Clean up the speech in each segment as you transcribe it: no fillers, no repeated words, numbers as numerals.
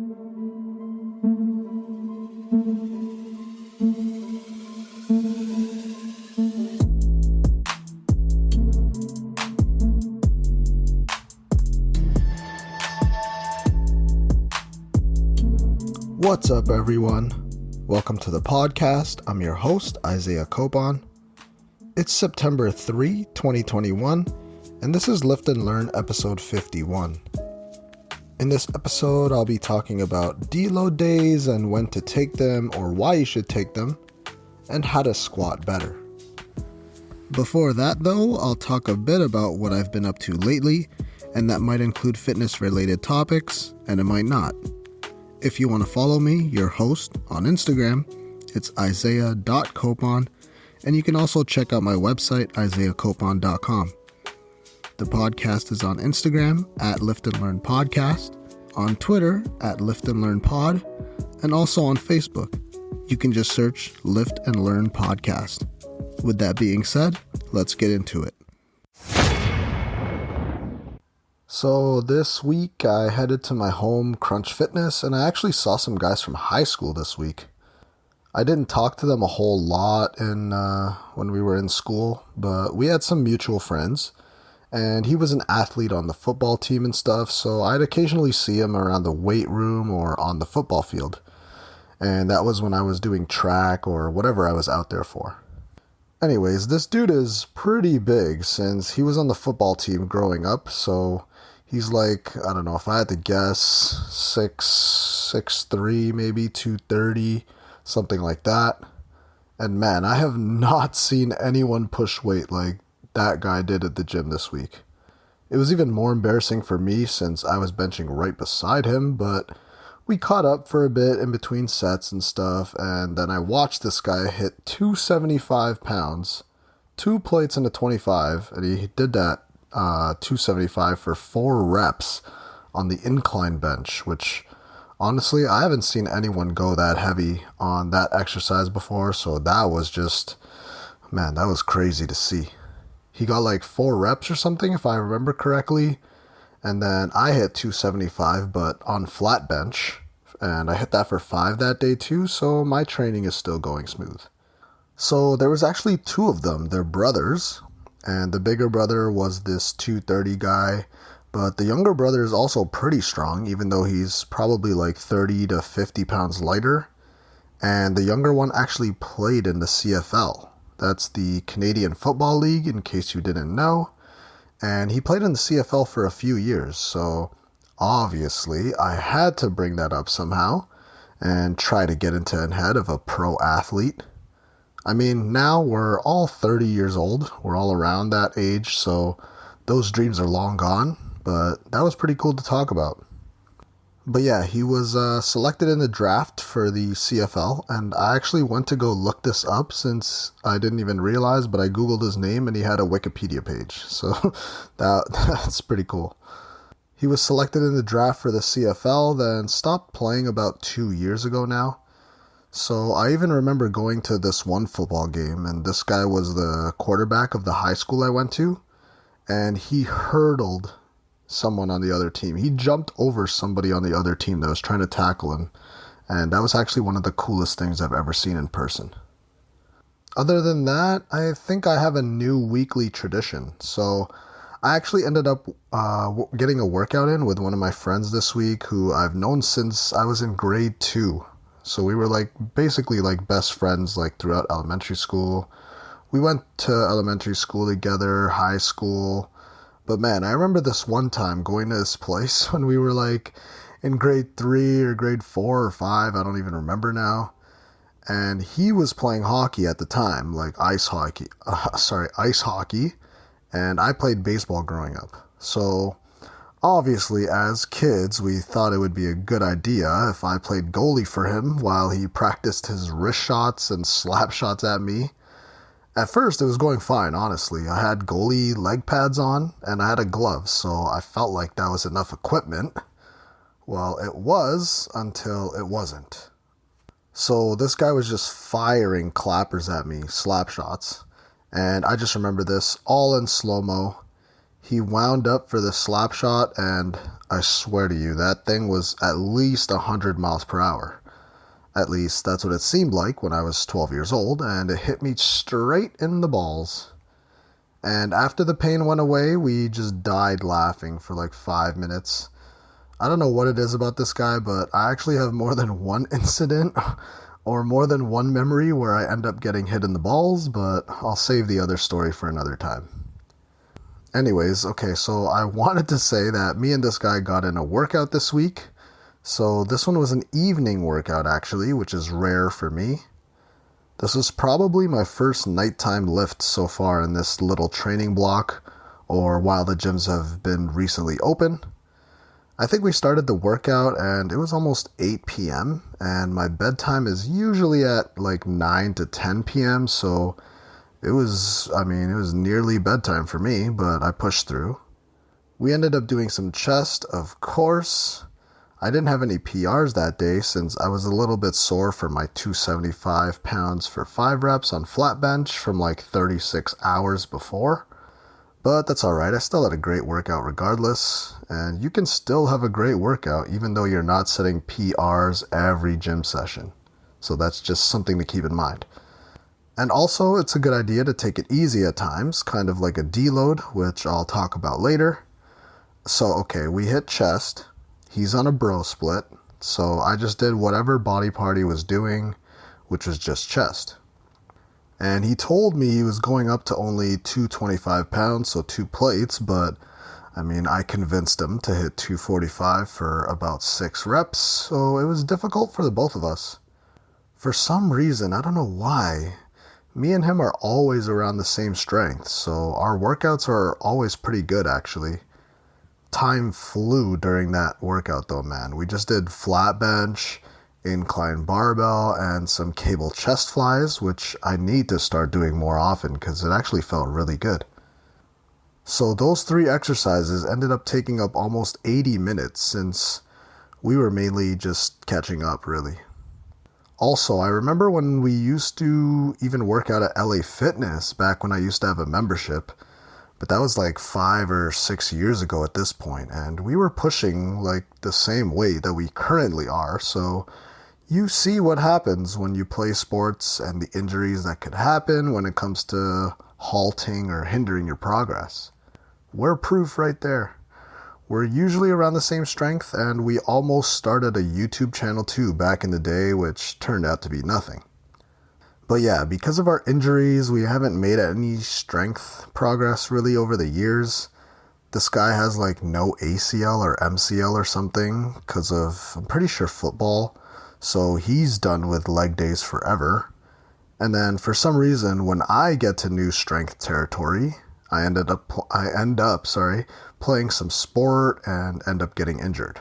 What's up, everyone? Welcome to the podcast. I'm your host, Isaiah Copon. It's September 3, 2021, and this is Lift and Learn episode 51. In this episode, I'll be talking about deload days and when to take them or why you should take them, and how to squat better. Before that, though, I'll talk a bit about what I've been up to lately, and that might include fitness-related topics, and it might not. If you want to follow me, your host, on Instagram, it's isaiah.copon, and you can also check out my website, isaiahcopon.com. The podcast is on Instagram at Lift and Learn Podcast, on Twitter at Lift and Learn Pod, and also on Facebook. You can just search Lift and Learn Podcast. With that being said, let's get into it. So this week I headed to my home, Crunch Fitness, and I actually saw some guys from high school this week. I didn't talk to them a whole lot when we were in school, but we had some mutual friends, and he was an athlete on the football team and stuff, so I'd occasionally see him around the weight room or on the football field. And that was when I was doing track or whatever I was out there for. Anyways, this dude is pretty big since he was on the football team growing up, so he's like, I don't know, if I had to guess, 6'3", maybe 230, something like that. And man, I have not seen anyone push weight like that guy did at the gym this week. It was even more embarrassing for me since I was benching right beside him, but we caught up for a bit in between sets and stuff, and then I watched this guy hit 275 pounds, 2 plates and a 25, and he did that 275 for 4 reps on the incline bench, which honestly I haven't seen anyone go that heavy on that exercise before, so that was just, man, that was crazy to see. He got like 4 reps or something if I remember correctly, and then I hit 275 but on flat bench, and I hit that for 5 that day too, so my training is still going smooth. So there was actually 2 of them, they're brothers. And the bigger brother was this 230 guy, but the younger brother is also pretty strong, even though he's probably like 30 to 50 pounds lighter. And the younger one actually played in the CFL. That's the Canadian Football League, in case you didn't know. And he played in the CFL for a few years, so obviously I had to bring that up somehow and try to get into the head of a pro athlete. I mean, now we're all 30 years old. We're all around that age, so those dreams are long gone, but that was pretty cool to talk about. But yeah, he was selected in the draft for the CFL, and I actually went to go look this up since I didn't even realize, but I Googled his name and he had a Wikipedia page, so that's pretty cool. He was selected in the draft for the CFL, then stopped playing about 2 years ago now. So I even remember going to this one football game, and this guy was the quarterback of the high school I went to, and he hurdled someone on the other team. He jumped over somebody on the other team that was trying to tackle him, and that was actually one of the coolest things I've ever seen in person. Other than that, I think I have a new weekly tradition. So I actually ended up getting a workout in with one of my friends this week who I've known since I was in grade 2. So we were like basically like best friends like throughout elementary school. We went to elementary school together, high school. But man, I remember this one time going to this place when we were like in grade 3 or grade 4 or 5. I don't even remember now. And he was playing hockey at the time, like ice hockey. And I played baseball growing up. So obviously, as kids, we thought it would be a good idea if I played goalie for him while he practiced his wrist shots and slap shots at me. At first, it was going fine, honestly. I had goalie leg pads on, and I had a glove, so I felt like that was enough equipment. Well, it was until it wasn't. So this guy was just firing clappers at me, slap shots. And I just remember this all in slow-mo. He wound up for the slap shot, and I swear to you, that thing was at least 100 miles per hour. At least that's what it seemed like when I was 12 years old, and it hit me straight in the balls. And after the pain went away, we just died laughing for like 5 minutes. I don't know what it is about this guy, but I actually have more than one incident or more than one memory where I end up getting hit in the balls, but I'll save the other story for another time. Anyways, okay, so I wanted to say that me and this guy got in a workout this week. So this one was an evening workout actually, which is rare for me. This was probably my first nighttime lift so far in this little training block, or while the gyms have been recently open. I think we started the workout and it was almost 8 p.m. and my bedtime is usually at like 9 to 10 p.m. So it was nearly bedtime for me, but I pushed through. We ended up doing some chest, of course. I didn't have any PRs that day since I was a little bit sore for my 275 pounds for 5 reps on flat bench from like 36 hours before. But that's alright, I still had a great workout regardless, and you can still have a great workout even though you're not setting PRs every gym session. So that's just something to keep in mind. And also, it's a good idea to take it easy at times, kind of like a deload, which I'll talk about later. So okay, we hit chest, he's on a bro split, so I just did whatever body part he was doing, which was just chest. And he told me he was going up to only 225 pounds, so 2 plates, but I convinced him to hit 245 for about 6 reps, so it was difficult for the both of us. For some reason, I don't know why, me and him are always around the same strength, so our workouts are always pretty good actually. Time flew during that workout though, man. We just did flat bench, incline barbell, and some cable chest flies, which I need to start doing more often because it actually felt really good. So those 3 exercises ended up taking up almost 80 minutes since we were mainly just catching up really. Also, I remember when we used to even work out at LA Fitness back when I used to have a membership, but that was like 5 or 6 years ago at this point, and we were pushing like the same weight that we currently are, so you see what happens when you play sports and the injuries that could happen when it comes to halting or hindering your progress. We're proof right there. We're usually around the same strength, and we almost started a YouTube channel too back in the day, which turned out to be nothing. But yeah, because of our injuries, we haven't made any strength progress really over the years. This guy has like no ACL or MCL or something because of, I'm pretty sure, football. So he's done with leg days forever. And then for some reason, when I get to new strength territory, I end up playing some sport and end up getting injured.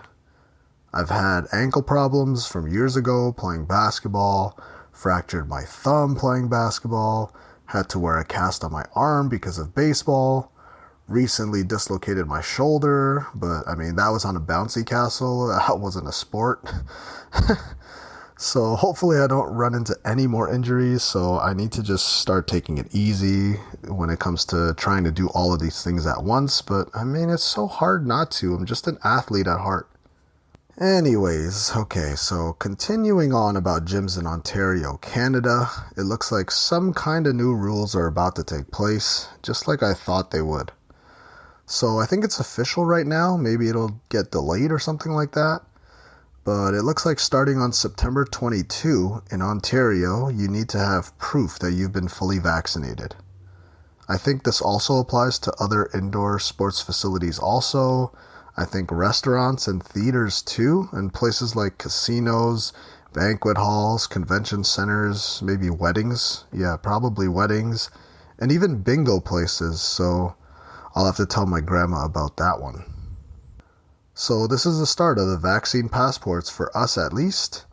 I've had ankle problems from years ago playing basketball, fractured my thumb playing basketball, had to wear a cast on my arm because of baseball, recently dislocated my shoulder, but that was on a bouncy castle, that wasn't a sport. So hopefully I don't run into any more injuries, so I need to just start taking it easy when it comes to trying to do all of these things at once, but it's so hard not to. I'm just an athlete at heart. Anyways, okay, so continuing on about gyms in Ontario, Canada, it looks like some kind of new rules are about to take place, just like I thought they would. So I think it's official right now, maybe it'll get delayed or something like that. But it looks like starting on September 22 in Ontario, you need to have proof that you've been fully vaccinated. I think this also applies to other indoor sports facilities also. I think restaurants and theaters too, and places like casinos, banquet halls, convention centers, maybe weddings. Yeah, probably weddings, and even bingo places, so I'll have to tell my grandma about that one. So this is the start of the vaccine passports for us at least,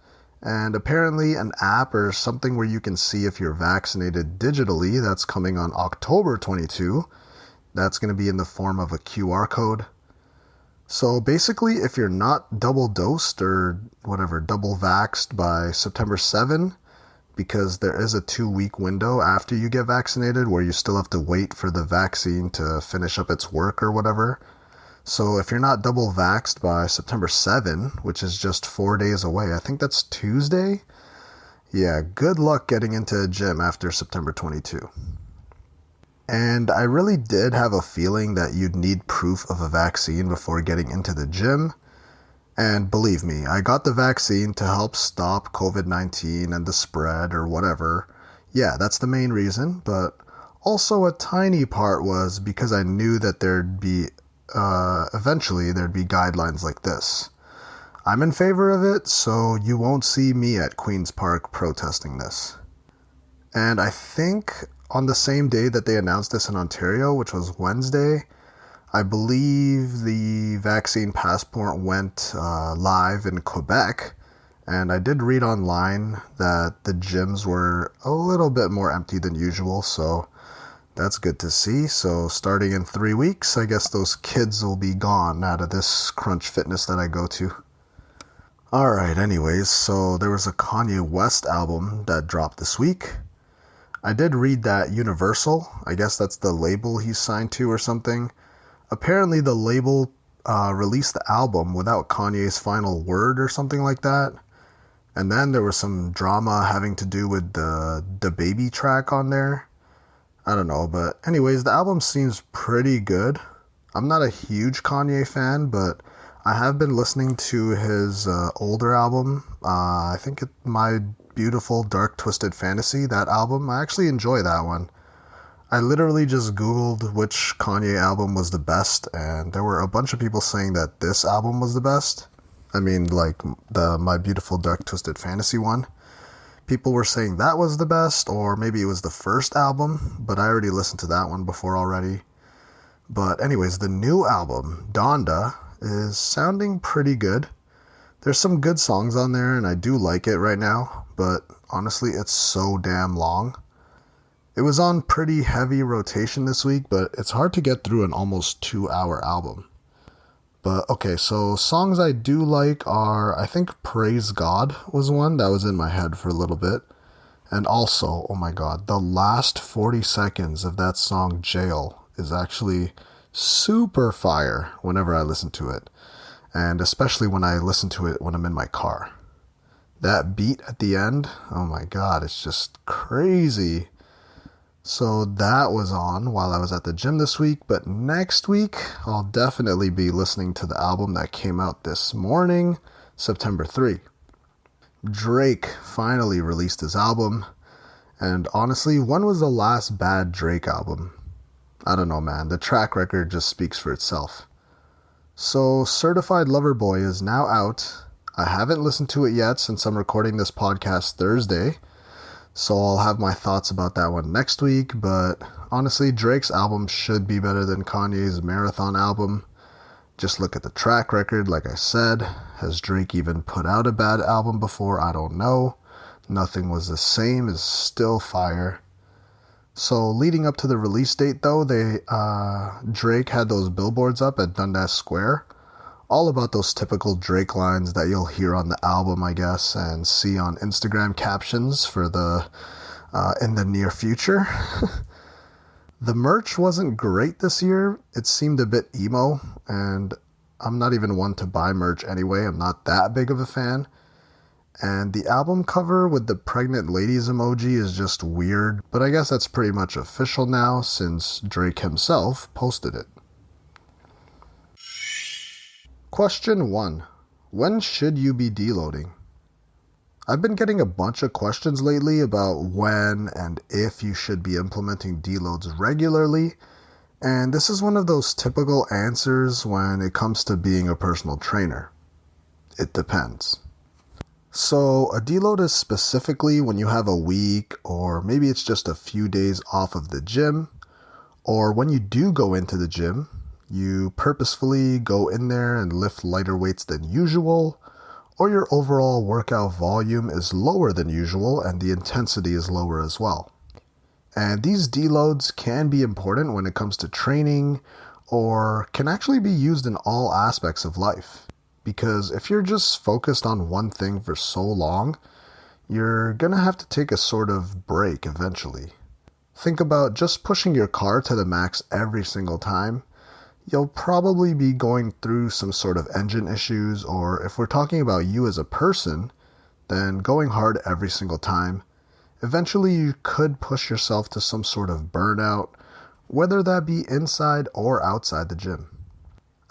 and apparently an app or something where you can see if you're vaccinated digitally that's coming on October 22. That's going to be in the form of a QR code. So basically if you're not double dosed or whatever, double vaxxed by September 7, because there is a 2-week window after you get vaccinated where you still have to wait for the vaccine to finish up its work or whatever. So if you're not double vaxxed by September 7, which is just 4 days away, I think that's Tuesday. Yeah, good luck getting into a gym after September 22. And I really did have a feeling that you'd need proof of a vaccine before getting into the gym. And believe me, I got the vaccine to help stop COVID-19 and the spread or whatever. Yeah, that's the main reason, but also a tiny part was because I knew that eventually there'd be guidelines like this. I'm in favor of it, so you won't see me at Queen's Park protesting this. And I think on the same day that they announced this in Ontario, which was Wednesday, I believe the vaccine passport went live in Quebec, and I did read online that the gyms were a little bit more empty than usual, so that's good to see. So starting in 3 weeks, I guess those kids will be gone out of this Crunch Fitness that I go to. Alright, anyways, so there was a Kanye West album that dropped this week. I did read that Universal, I guess that's the label he's signed to or something. Apparently the label released the album without Kanye's final word or something like that. And then there was some drama having to do with the baby track on there. I don't know, but anyways, the album seems pretty good. I'm not a huge Kanye fan, but I have been listening to his older album. I think My Beautiful Dark Twisted Fantasy, that album. I actually enjoy that one. I literally just Googled which Kanye album was the best, and there were a bunch of people saying that this album was the best. I mean, like the My Beautiful Dark Twisted Fantasy one. People were saying that was the best, or maybe it was the first album, but I already listened to that one before already. But anyways, the new album, Donda, is sounding pretty good. There's some good songs on there, and I do like it right now, but honestly, it's so damn long. It was on pretty heavy rotation this week, but it's hard to get through an almost 2-hour album. But okay, so songs I do like are, I think Praise God was one that was in my head for a little bit. And also, oh my god, the last 40 seconds of that song Jail is actually super fire whenever I listen to it. And especially when I listen to it when I'm in my car. That beat at the end, oh my god, it's just crazy. So that was on while I was at the gym this week, but next week I'll definitely be listening to the album that came out this morning, September 3. Drake finally released his album, and honestly, when was the last bad Drake album? I don't know, man, the track record just speaks for itself. So Certified Lover Boy is now out. I haven't listened to it yet since I'm recording this podcast Thursday. So I'll have my thoughts about that one next week, but honestly, Drake's album should be better than Kanye's Marathon album. Just look at the track record, like I said. Has Drake even put out a bad album before? I don't know. Nothing Was the Same is still fire. So leading up to the release date though, Drake had those billboards up at Dundas Square. All about those typical Drake lines that you'll hear on the album, I guess, and see on Instagram captions for in the near future. The merch wasn't great this year. It seemed a bit emo, and I'm not even one to buy merch anyway. I'm not that big of a fan. And the album cover with the pregnant ladies emoji is just weird, but I guess that's pretty much official now since Drake himself posted it. Question 1. When should you be deloading? I've been getting a bunch of questions lately about when and if you should be implementing deloads regularly, and this is one of those typical answers when it comes to being a personal trainer. It depends. So a deload is specifically when you have a week, or maybe it's just a few days off of the gym, or when you do go into the gym, you purposefully go in there and lift lighter weights than usual, or your overall workout volume is lower than usual and the intensity is lower as well. And these deloads can be important when it comes to training, or can actually be used in all aspects of life. Because if you're just focused on one thing for so long, you're gonna have to take a sort of break eventually. Think about just pushing your car to the max every single time. You'll probably be going through some sort of engine issues, or if we're talking about you as a person, then going hard every single time. Eventually, you could push yourself to some sort of burnout, whether that be inside or outside the gym.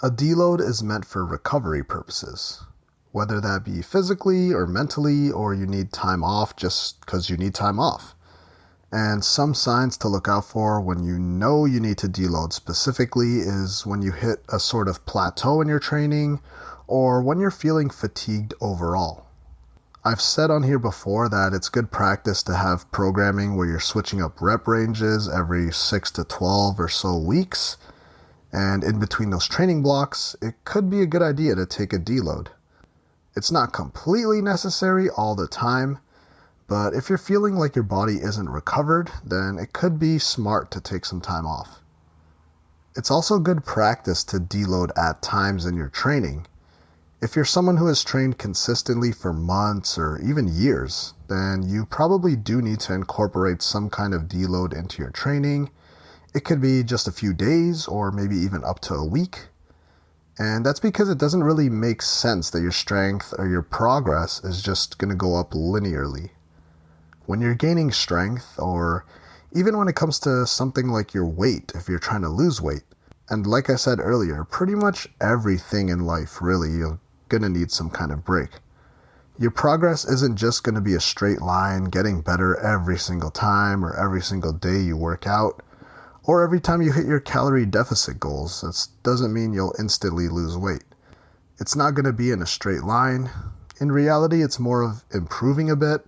A deload is meant for recovery purposes, whether that be physically or mentally, or you need time off just because you need time off. And some signs to look out for when you know you need to deload specifically is when you hit a sort of plateau in your training or when you're feeling fatigued overall. I've said on here before that it's good practice to have programming where you're switching up rep ranges every 6 to 12 or so weeks, and in between those training blocks, it could be a good idea to take a deload. It's not completely necessary all the time, but if you're feeling like your body isn't recovered, then it could be smart to take some time off. It's also good practice to deload at times in your training. If you're someone who has trained consistently for months or even years, then you probably do need to incorporate some kind of deload into your training. It could be just a few days or maybe even up to a week. And that's because it doesn't really make sense that your strength or your progress is just going to go up linearly. When you're gaining strength, or even when it comes to something like your weight, if you're trying to lose weight, and like I said earlier, pretty much everything in life really, you're going to need some kind of break. Your progress isn't just going to be a straight line, getting better every single time or every single day you work out, or every time you hit your calorie deficit goals. That doesn't mean you'll instantly lose weight. It's not going to be in a straight line. In reality, it's more of improving a bit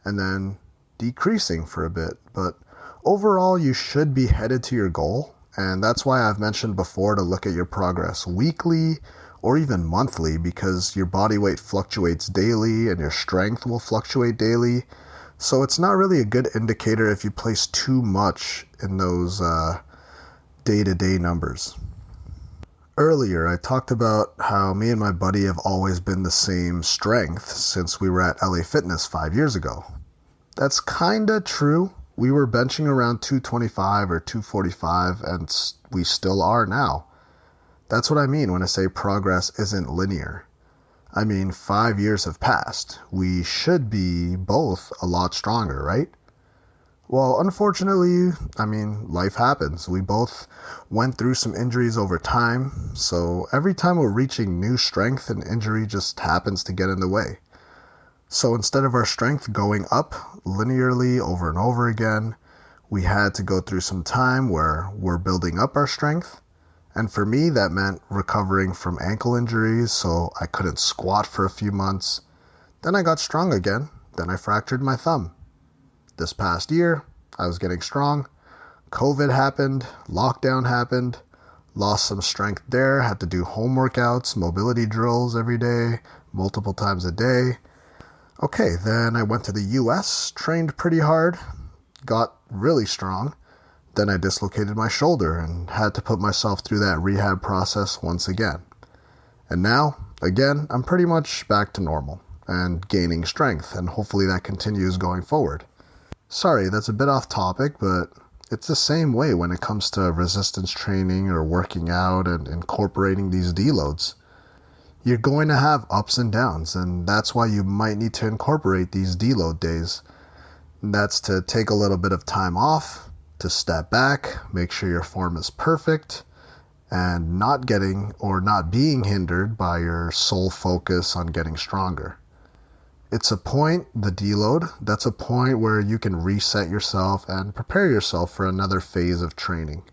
and then decreasing for a bit. But overall, you should be headed to your goal. And that's why I've mentioned before to look at your progress weekly or even monthly, because your body weight fluctuates daily and your strength will fluctuate daily. So it's not really a good indicator if you place too much in those day-to-day numbers. Earlier, I talked about how me and my buddy have always been the same strength since we were at LA Fitness 5 years ago. That's kinda true. We were benching around 225 or 245, and we still are now. That's what I mean when I say progress isn't linear. I mean, 5 years have passed. We should be both a lot stronger, right? Well, unfortunately, life happens. We both went through some injuries over time, so every time we're reaching new strength, an injury just happens to get in the way. So instead of our strength going up linearly over and over again, we had to go through some time where we're building up our strength. And for me, that meant recovering from ankle injuries, so I couldn't squat for a few months. Then I got strong again. Then I fractured my thumb. This past year, I was getting strong. COVID happened, lockdown happened, lost some strength there, had to do home workouts, mobility drills every day, multiple times a day. Okay, then I went to the US, trained pretty hard, got really strong. Then I dislocated my shoulder and had to put myself through that rehab process once again. And now, again, I'm pretty much back to normal and gaining strength, and hopefully that continues going forward. Sorry, that's a bit off topic, but it's the same way when it comes to resistance training or working out and incorporating these deloads. You're going to have ups and downs, and that's why you might need to incorporate these deload days. That's to take a little bit of time off, to step back, make sure your form is perfect, and not getting or not being hindered by your sole focus on getting stronger. It's a point, the deload, that's a point where you can reset yourself and prepare yourself for another phase of training.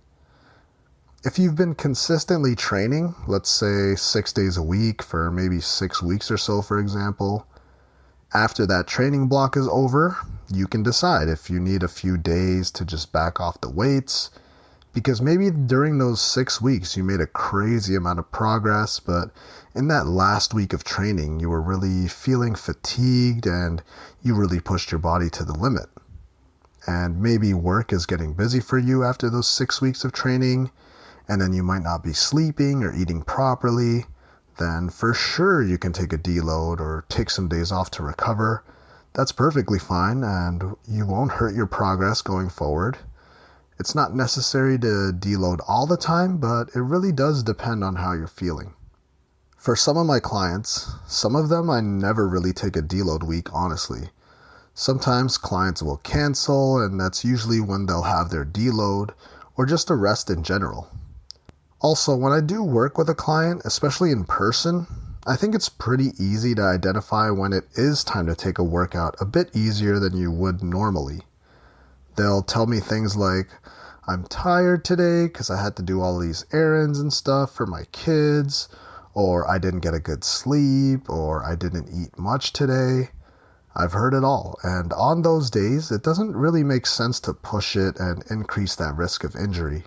If you've been consistently training, let's say 6 days a week for maybe 6 weeks or so, for example, after that training block is over, you can decide if you need a few days to just back off the weights, because maybe during those 6 weeks you made a crazy amount of progress, but in that last week of training you were really feeling fatigued and you really pushed your body to the limit. And maybe work is getting busy for you after those 6 weeks of training, and then you might not be sleeping or eating properly. Then for sure you can take a deload or take some days off to recover. That's perfectly fine, and you won't hurt your progress going forward. It's not necessary to deload all the time, but it really does depend on how you're feeling. For some of my clients, some of them I never really take a deload week, honestly. Sometimes clients will cancel, and that's usually when they'll have their deload or just a rest in general. Also, when I do work with a client, especially in person, I think it's pretty easy to identify when it is time to take a workout a bit easier than you would normally. They'll tell me things like, I'm tired today because I had to do all these errands and stuff for my kids, or I didn't get a good sleep, or I didn't eat much today. I've heard it all, and on those days, it doesn't really make sense to push it and increase that risk of injury.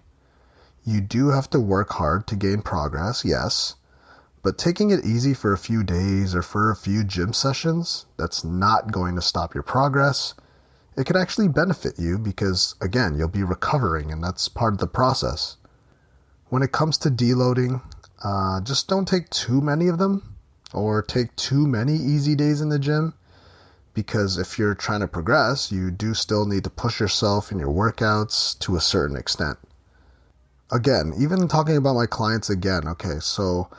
You do have to work hard to gain progress, yes, but taking it easy for a few days or for a few gym sessions, that's not going to stop your progress. It could actually benefit you because, again, you'll be recovering, and that's part of the process. When it comes to deloading, just don't take too many of them or take too many easy days in the gym. Because if you're trying to progress, you do still need to push yourself in your workouts to a certain extent. Again, even talking about my clients again, okay, so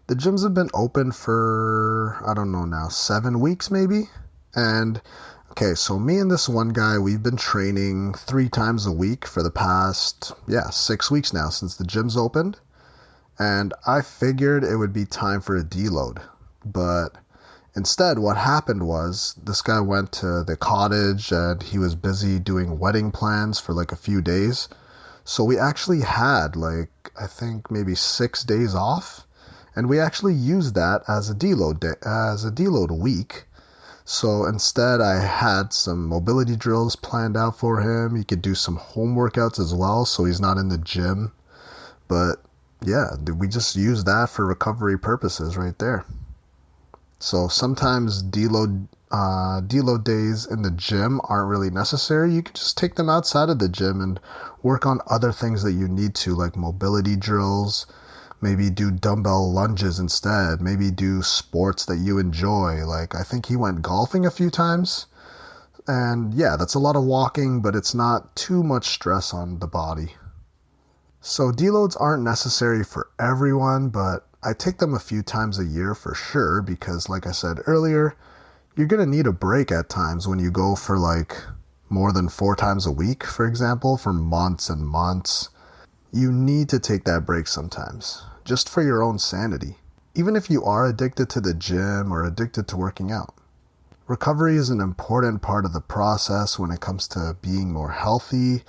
the gyms have been open for, I don't know now, 7 weeks maybe? And, okay, so me and this one guy, we've been training 3 times a week for the past, 6 weeks now since the gym's opened. And I figured it would be time for a deload, but instead, what happened was this guy went to the cottage and he was busy doing wedding plans for like a few days. So we actually had I think maybe 6 days off, and we actually used that as a deload day, as a deload week. So instead, I had some mobility drills planned out for him. He could do some home workouts as well, so he's not in the gym. But yeah, we just used that for recovery purposes right there. So sometimes deload days in the gym aren't really necessary. You can just take them outside of the gym and work on other things that you need to, like mobility drills, maybe do dumbbell lunges instead, maybe do sports that you enjoy. Like I think he went golfing a few times. And yeah, that's a lot of walking, but it's not too much stress on the body. So deloads aren't necessary for everyone, but I take them a few times a year for sure because, like I said earlier, you're going to need a break at times when you go for more than 4 times a week, for example, for months and months. You need to take that break sometimes, just for your own sanity, even if you are addicted to the gym or addicted to working out. Recovery is an important part of the process when it comes to being more healthy.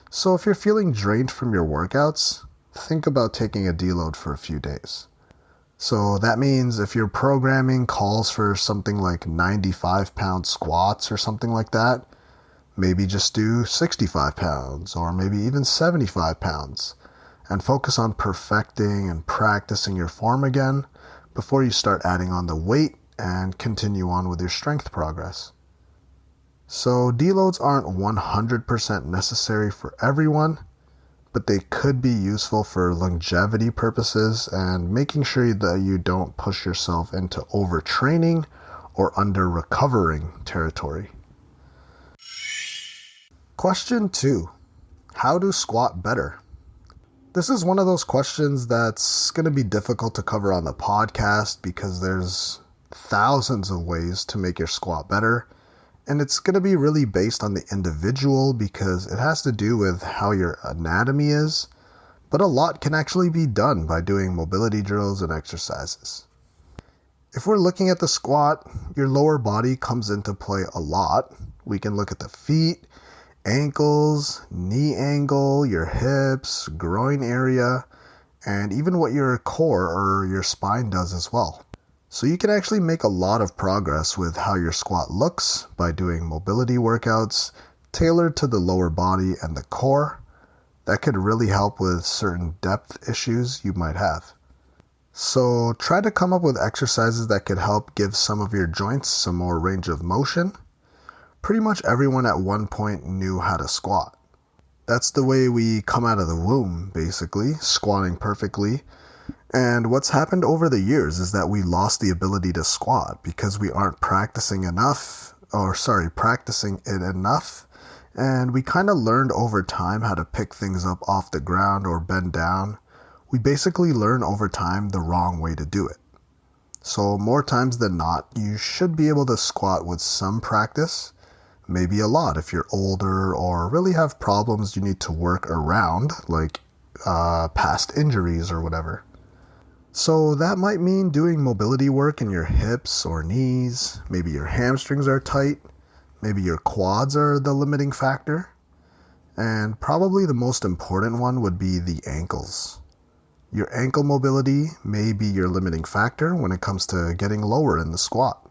So if you're feeling drained from your workouts, think about taking a deload for a few days. So that means if your programming calls for something like 95-pound squats or something like that, maybe just do 65 pounds or maybe even 75 pounds and focus on perfecting and practicing your form again before you start adding on the weight and continue on with your strength progress. So deloads aren't 100% necessary for everyone, but they could be useful for longevity purposes and making sure that you don't push yourself into overtraining or under-recovering territory. Question 2. How to squat better? This is one of those questions that's going to be difficult to cover on the podcast because there's thousands of ways to make your squat better. And it's going to be really based on the individual because it has to do with how your anatomy is, but a lot can actually be done by doing mobility drills and exercises. If we're looking at the squat, your lower body comes into play a lot. We can look at the feet, ankles, knee angle, your hips, groin area, and even what your core or your spine does as well. So you can actually make a lot of progress with how your squat looks by doing mobility workouts tailored to the lower body and the core. That could really help with certain depth issues you might have. So try to come up with exercises that could help give some of your joints some more range of motion. Pretty much everyone at one point knew how to squat. That's the way we come out of the womb, basically, squatting perfectly. And what's happened over the years is that we lost the ability to squat because we aren't practicing enough practicing it enough, and we kind of learned over time how to pick things up off the ground or bend down. We basically learn over time the wrong way to do it. So more times than not, you should be able to squat with some practice, maybe a lot if you're older or really have problems you need to work around, like past injuries or whatever. So that might mean doing mobility work in your hips or knees, maybe your hamstrings are tight, maybe your quads are the limiting factor, and probably the most important one would be the ankles. Your ankle mobility may be your limiting factor when it comes to getting lower in the squat.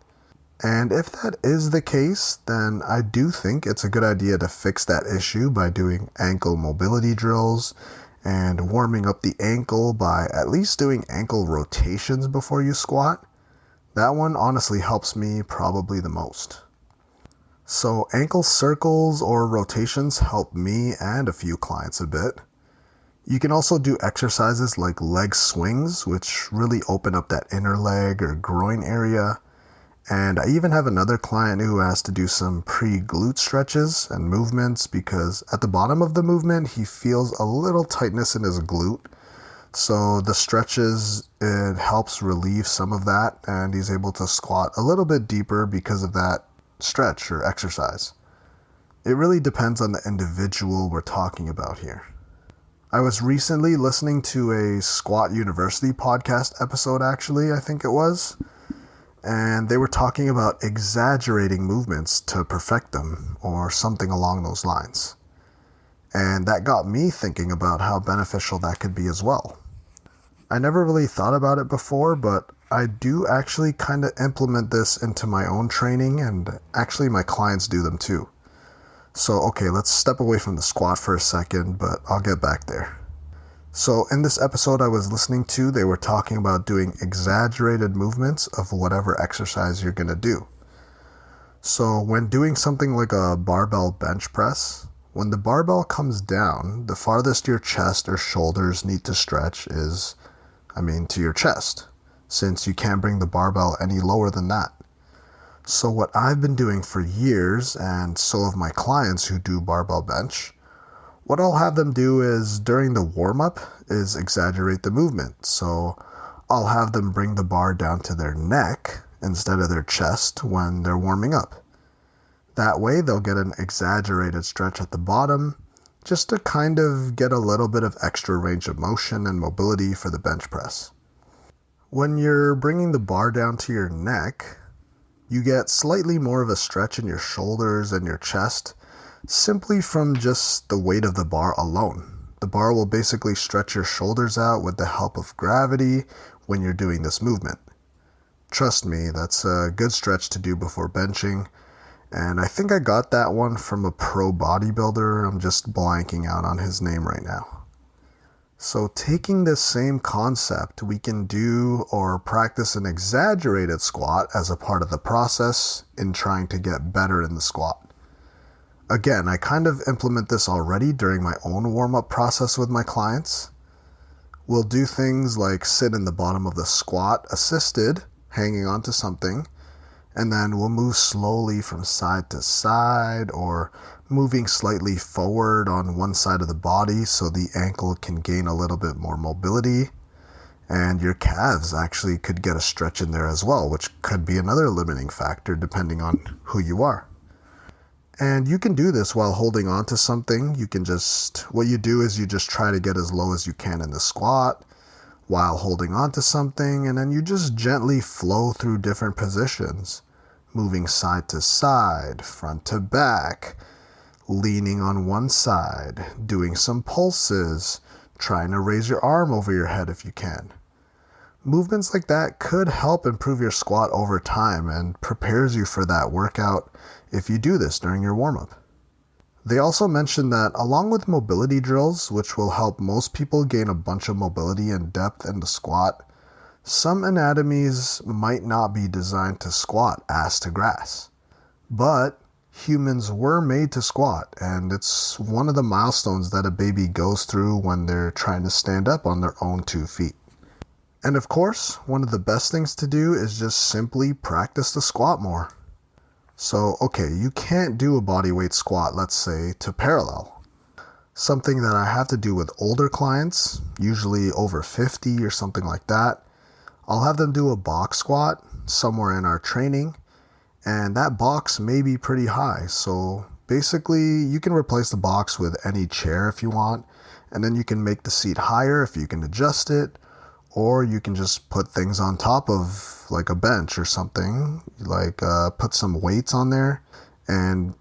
And if that is the case, then I do think it's a good idea to fix that issue by doing ankle mobility drills and warming up the ankle by at least doing ankle rotations before you squat. That one honestly helps me probably the most. So ankle circles or rotations help me and a few clients a bit. You can also do exercises like leg swings, which really open up that inner leg or groin area. And I even have another client who has to do some pre-glute stretches and movements because at the bottom of the movement, he feels a little tightness in his glute. So the stretches, it helps relieve some of that, and he's able to squat a little bit deeper because of that stretch or exercise. It really depends on the individual we're talking about here. I was recently listening to a Squat University podcast episode, actually, I think it was. And they were talking about exaggerating movements to perfect them, or something along those lines. And that got me thinking about how beneficial that could be as well. I never really thought about it before, but I do actually kind of implement this into my own training, and actually my clients do them too. So, okay, let's step away from the squat for a second, but I'll get back there. So in this episode I was listening to, they were talking about doing exaggerated movements of whatever exercise you're going to do. So when doing something like a barbell bench press, when the barbell comes down, the farthest your chest or shoulders need to stretch is, to your chest, since you can't bring the barbell any lower than that. So what I've been doing for years, and so have my clients who do barbell bench, what I'll have them do is during the warm-up is exaggerate the movement. So I'll have them bring the bar down to their neck instead of their chest when they're warming up. That way they'll get an exaggerated stretch at the bottom just to kind of get a little bit of extra range of motion and mobility for the bench press. When you're bringing the bar down to your neck, you get slightly more of a stretch in your shoulders and your chest simply from just the weight of the bar alone. The bar will basically stretch your shoulders out with the help of gravity when you're doing this movement. Trust me, that's a good stretch to do before benching, and I think I got that one from a pro bodybuilder. I'm just blanking out on his name right now. So taking this same concept, we can do or practice an exaggerated squat as a part of the process in trying to get better in the squat. Again, I kind of implement this already during my own warm-up process with my clients. We'll do things like sit in the bottom of the squat assisted, hanging onto something, and then we'll move slowly from side to side or moving slightly forward on one side of the body so the ankle can gain a little bit more mobility. And your calves actually could get a stretch in there as well, which could be another limiting factor depending on who you are. And you can do this while holding on to something. What you do is you just try to get as low as you can in the squat while holding on to something, and then you just gently flow through different positions, moving side to side, front to back, leaning on one side, doing some pulses, trying to raise your arm over your head if you can. Movements like that could help improve your squat over time and prepares you for that workout if you do this during your warm-up. They also mentioned that along with mobility drills, which will help most people gain a bunch of mobility and depth in the squat, some anatomies might not be designed to squat ass to grass. But humans were made to squat, and it's one of the milestones that a baby goes through when they're trying to stand up on their own 2 feet. And of course, one of the best things to do is just simply practice the squat more. So, okay, you can't do a bodyweight squat, let's say, to parallel. Something that I have to do with older clients, usually over 50 or something like that, I'll have them do a box squat somewhere in our training, and that box may be pretty high. So basically, you can replace the box with any chair if you want, and then you can make the seat higher if you can adjust it, or you can just put things on top of like a bench or something, like put some weights on there. And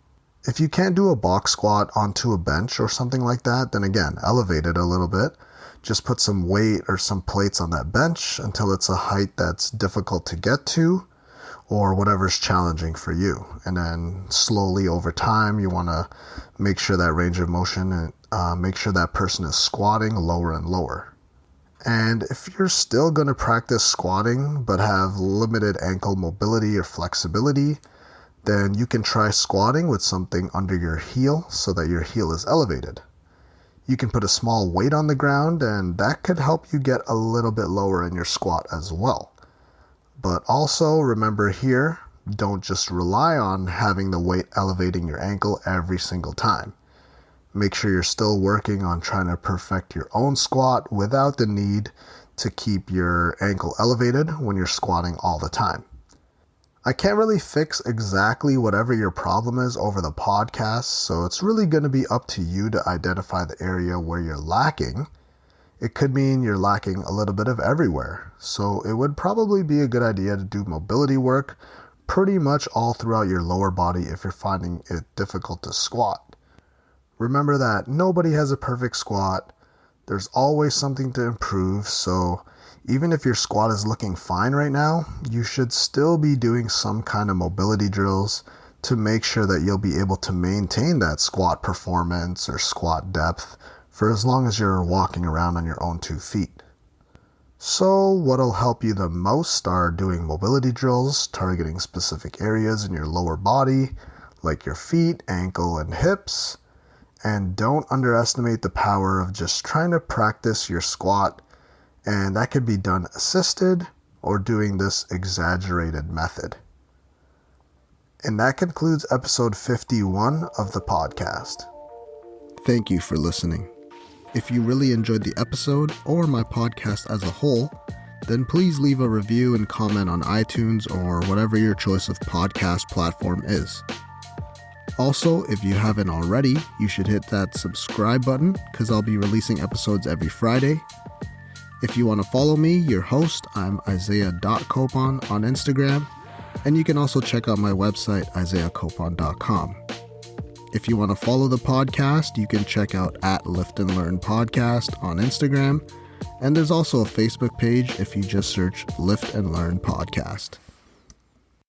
if you can't do a box squat onto a bench or something like that, then again, elevate it a little bit. Just put some weight or some plates on that bench until it's a height that's difficult to get to or whatever's challenging for you. And then slowly over time, you want to make sure that range of motion and make sure that person is squatting lower and lower. And if you're still going to practice squatting but have limited ankle mobility or flexibility, then you can try squatting with something under your heel so that your heel is elevated. You can put a small weight on the ground, and that could help you get a little bit lower in your squat as well. But also remember here, don't just rely on having the weight elevating your ankle every single time. Make sure you're still working on trying to perfect your own squat without the need to keep your ankle elevated when you're squatting all the time. I can't really fix exactly whatever your problem is over the podcast, so it's really going to be up to you to identify the area where you're lacking. It could mean you're lacking a little bit of everywhere, so it would probably be a good idea to do mobility work pretty much all throughout your lower body if you're finding it difficult to squat. Remember that nobody has a perfect squat. There's always something to improve, so even if your squat is looking fine right now, you should still be doing some kind of mobility drills to make sure that you'll be able to maintain that squat performance or squat depth for as long as you're walking around on your own 2 feet. So what'll help you the most are doing mobility drills, targeting specific areas in your lower body, like your feet, ankle, and hips. And don't underestimate the power of just trying to practice your squat, and that could be done assisted or doing this exaggerated method. And that concludes episode 51 of the podcast. Thank you for listening. If you really enjoyed the episode or my podcast as a whole, then please leave a review and comment on iTunes or whatever your choice of podcast platform is. Also, if you haven't already, you should hit that subscribe button because I'll be releasing episodes every Friday. If you want to follow me, your host, I'm Isaiah.Copon on Instagram, and you can also check out my website, isaiahcopon.com. If you want to follow the podcast, you can check out @Lift and Learn Podcast on Instagram, and there's also a Facebook page if you just search Lift and Learn Podcast.